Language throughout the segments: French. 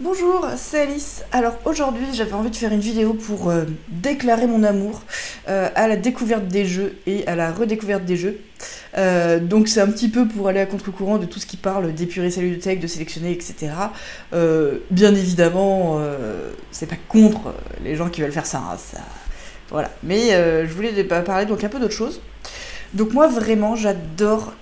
Bonjour, c'est Alice. Alors aujourd'hui j'avais envie de faire une vidéo pour déclarer mon amour à la découverte des jeux et à la redécouverte des jeux. Donc c'est un petit peu pour aller à contre-courant de tout ce qui parle d'épurer sa ludothèque, de sélectionner, etc. Bien évidemment, c'est pas contre les gens qui veulent faire ça, hein, voilà. Mais je voulais parler donc un peu d'autre chose. Donc moi vraiment j'adore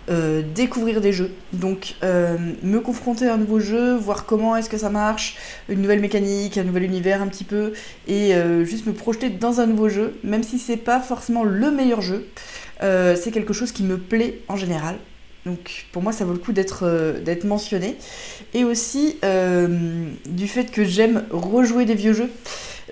découvrir des jeux, donc me confronter à un nouveau jeu, voir comment est-ce que ça marche, une nouvelle mécanique, un nouvel univers un petit peu, et juste me projeter dans un nouveau jeu, même si c'est pas forcément le meilleur jeu, c'est quelque chose qui me plaît en général. Donc pour moi ça vaut le coup d'être mentionné. Et aussi du fait que j'aime rejouer des vieux jeux.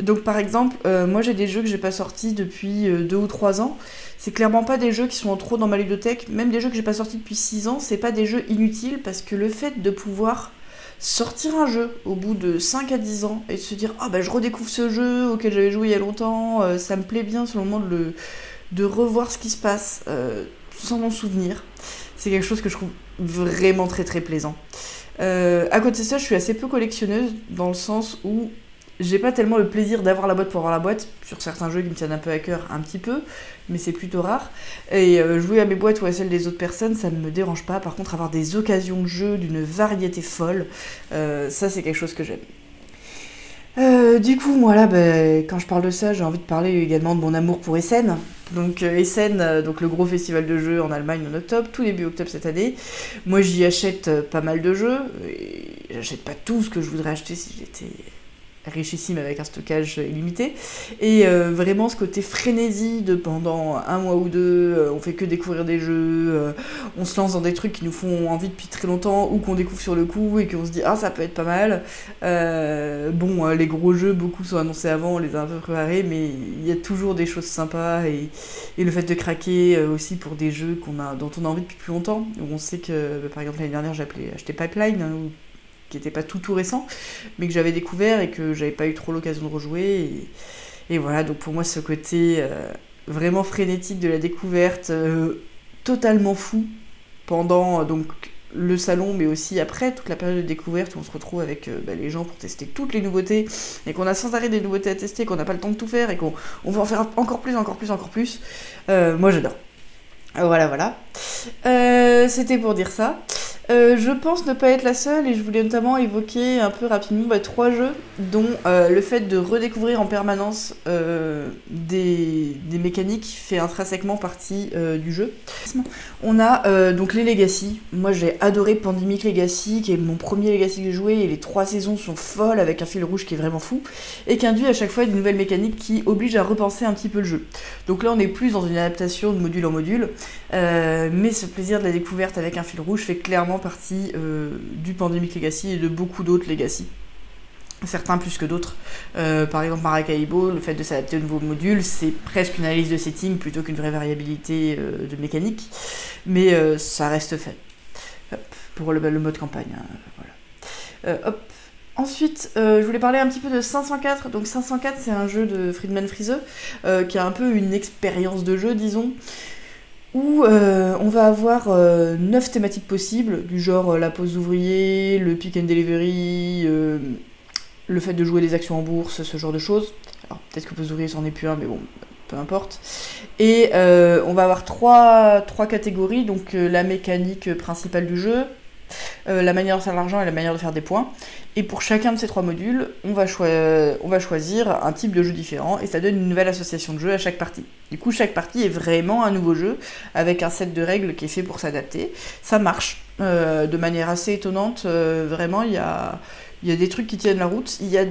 Donc par exemple, moi j'ai des jeux que j'ai pas sortis depuis 2 ou 3 ans. C'est clairement pas des jeux qui sont trop dans ma ludothèque. Même des jeux que j'ai pas sortis depuis 6 ans, c'est pas des jeux inutiles parce que le fait de pouvoir sortir un jeu au bout de 5 à 10 ans et de se dire ah bah je redécouvre ce jeu auquel j'avais joué il y a longtemps, ça me plaît bien, c'est le moment de revoir ce qui se passe sans m'en souvenir. C'est quelque chose que je trouve vraiment très très plaisant. À côté de ça, je suis assez peu collectionneuse dans le sens où j'ai pas tellement le plaisir d'avoir la boîte pour avoir la boîte, sur certains jeux qui me tiennent un peu à cœur, un petit peu, mais c'est plutôt rare. Et jouer à mes boîtes ou à celles des autres personnes, ça ne me dérange pas. Par contre, avoir des occasions de jeux d'une variété folle, ça c'est quelque chose que j'aime. Du coup, moi là, quand je parle de ça, j'ai envie de parler également de mon amour pour Essen. Donc Essen, donc le gros festival de jeux en Allemagne en octobre, tout début octobre cette année. Moi j'y achète pas mal de jeux, et j'achète pas tout ce que je voudrais acheter si j'étais richissime avec un stockage illimité. Et vraiment ce côté frénésie de pendant un mois ou deux, on fait que découvrir des jeux, on se lance dans des trucs qui nous font envie depuis très longtemps ou qu'on découvre sur le coup et qu'on se dit ah ça peut être pas mal. Les gros jeux, beaucoup sont annoncés avant, on les a un peu préparés, mais il y a toujours des choses sympas et le fait de craquer aussi pour des jeux dont on a envie depuis plus longtemps. Où on sait que par exemple l'année dernière j'ai acheté Pipeline, hein, qui n'était pas tout récent, mais que j'avais découvert et que j'avais pas eu trop l'occasion de rejouer. Et voilà, donc pour moi, ce côté vraiment frénétique de la découverte, totalement fou, pendant donc le salon, mais aussi après, toute la période de découverte où on se retrouve avec les gens pour tester toutes les nouveautés, et qu'on a sans arrêt des nouveautés à tester, qu'on n'a pas le temps de tout faire, et qu'on veut en faire encore plus, encore plus, encore plus. Moi, j'adore. Voilà. C'était pour dire ça. Je pense ne pas être la seule et je voulais notamment évoquer un peu rapidement 3 jeux dont le fait de redécouvrir en permanence des mécaniques fait intrinsèquement partie du jeu. On a donc les Legacy. Moi j'ai adoré Pandemic Legacy, qui est mon premier Legacy que j'ai joué, et les 3 saisons sont folles avec un fil rouge qui est vraiment fou et qui induit à chaque fois une nouvelle mécanique qui oblige à repenser un petit peu le jeu. Donc là on est plus dans une adaptation de module en module, mais ce plaisir de la découverte avec un fil rouge fait clairement partie du Pandemic Legacy et de beaucoup d'autres Legacy. Certains plus que d'autres. Par exemple Maracaibo, le fait de s'adapter aux nouveaux modules, c'est presque une analyse de setting plutôt qu'une vraie variabilité de mécanique, mais ça reste fait. Hop, pour le mode campagne, hein, voilà. Hop. Ensuite, je voulais parler un petit peu de 504. Donc 504, c'est un jeu de Friedman Friese, qui a un peu une expérience de jeu, disons, où on va avoir 9 thématiques possibles, du genre la pause d'ouvrier, le pick and delivery, le fait de jouer des actions en bourse, ce genre de choses. Alors peut-être que pause d'ouvrier c'en est plus un, mais bon, peu importe. Et on va avoir trois catégories, donc la mécanique principale du jeu, la manière de faire de l'argent et la manière de faire des points. Et pour chacun de ces 3 modules, on va choisir un type de jeu différent et ça donne une nouvelle association de jeu à chaque partie. Du coup, chaque partie est vraiment un nouveau jeu avec un set de règles qui est fait pour s'adapter. Ça marche de manière assez étonnante. Vraiment, il y a des trucs qui tiennent la route. Il y a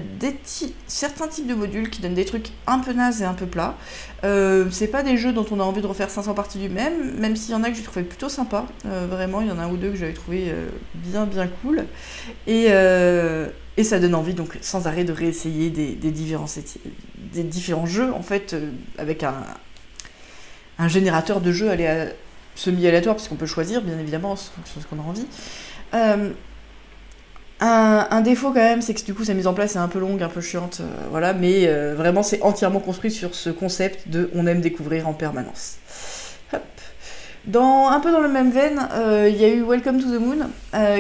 certains types de modules qui donnent des trucs un peu nazes et un peu plats. C'est pas des jeux dont on a envie de refaire 500 parties du même s'il y en a que j'ai trouvé plutôt sympa. Vraiment, il y en a un ou deux que j'avais trouvé bien cool. Et ça donne envie, donc sans arrêt, de réessayer des différents jeux, en fait, avec un générateur de jeux semi-aléatoire, puisqu'on peut choisir, bien évidemment, en fonction de ce qu'on a envie. Un défaut quand même, c'est que du coup sa mise en place est un peu longue, un peu chiante, voilà, mais vraiment c'est entièrement construit sur ce concept de on aime découvrir en permanence. Hop. Un peu dans la même veine, il y a eu Welcome to the Moon,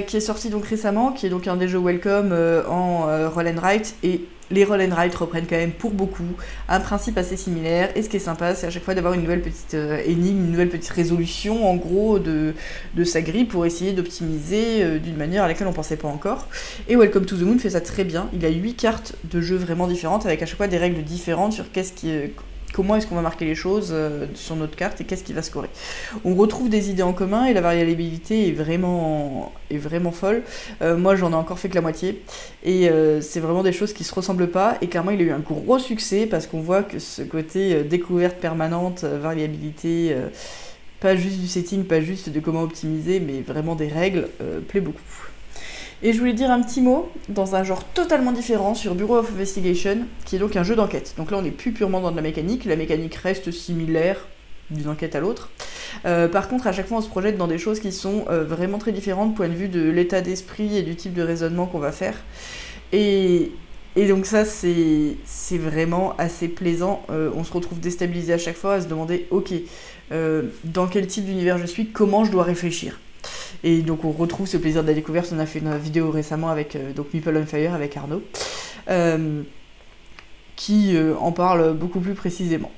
qui est sorti donc récemment, qui est donc un des jeux Welcome en roll and write, et les roll and write reprennent quand même pour beaucoup un principe assez similaire, et ce qui est sympa, c'est à chaque fois d'avoir une nouvelle petite énigme, une nouvelle petite résolution, en gros, de sa grille pour essayer d'optimiser d'une manière à laquelle on pensait pas encore. Et Welcome to the Moon fait ça très bien, il a 8 cartes de jeu vraiment différentes, avec à chaque fois des règles différentes sur comment est-ce qu'on va marquer les choses sur notre carte et qu'est-ce qui va scorer. On retrouve des idées en commun et la variabilité est vraiment folle. Moi j'en ai encore fait que la moitié et c'est vraiment des choses qui se ressemblent pas et clairement il a eu un gros succès parce qu'on voit que ce côté découverte permanente, variabilité, pas juste du setting, pas juste de comment optimiser mais vraiment des règles, plaît beaucoup. Et je voulais dire un petit mot dans un genre totalement différent sur Bureau of Investigation, qui est donc un jeu d'enquête. Donc là, on n'est plus purement dans de la mécanique reste similaire d'une enquête à l'autre. Par contre, à chaque fois, on se projette dans des choses qui sont vraiment très différentes, point de vue de l'état d'esprit et du type de raisonnement qu'on va faire. Et donc ça, c'est vraiment assez plaisant. On se retrouve déstabilisé à chaque fois, à se demander, ok, dans quel type d'univers je suis, comment je dois réfléchir. Et donc on retrouve ce plaisir de la découverte. On a fait une vidéo récemment avec donc Meeple on Fire avec Arnaud, qui en parle beaucoup plus précisément.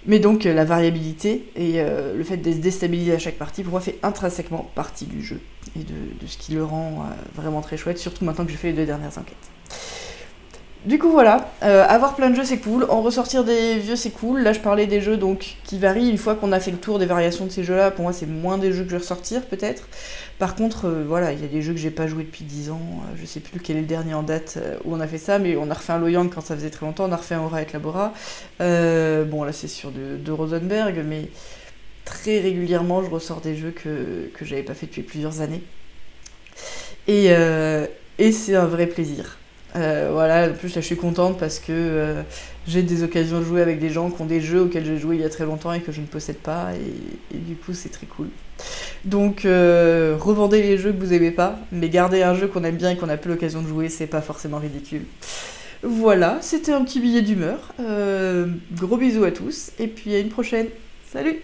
Mais donc la variabilité et le fait de se déstabiliser à chaque partie, pour moi, fait intrinsèquement partie du jeu et de ce qui le rend vraiment très chouette, surtout maintenant que j'ai fait les 2 dernières enquêtes. Du coup voilà, avoir plein de jeux c'est cool, en ressortir des vieux c'est cool. Là je parlais des jeux donc qui varient, une fois qu'on a fait le tour des variations de ces jeux là, pour moi c'est moins des jeux que je vais ressortir peut-être. Par contre voilà, il y a des jeux que j'ai pas joué depuis 10 ans, je sais plus quel est le dernier en date où on a fait ça, mais on a refait un Loyang quand ça faisait très longtemps, on a refait un Aura avec Labora. Bon là c'est sur de Rosenberg, mais très régulièrement je ressors des jeux que j'avais pas fait depuis plusieurs années. Et c'est un vrai plaisir. Voilà, en plus là je suis contente parce que j'ai des occasions de jouer avec des gens qui ont des jeux auxquels j'ai joué il y a très longtemps et que je ne possède pas, et du coup c'est très cool. Donc revendez les jeux que vous aimez pas, mais gardez un jeu qu'on aime bien et qu'on a peu l'occasion de jouer, c'est pas forcément ridicule. Voilà, c'était un petit billet d'humeur. Gros bisous à tous, et puis à une prochaine. Salut!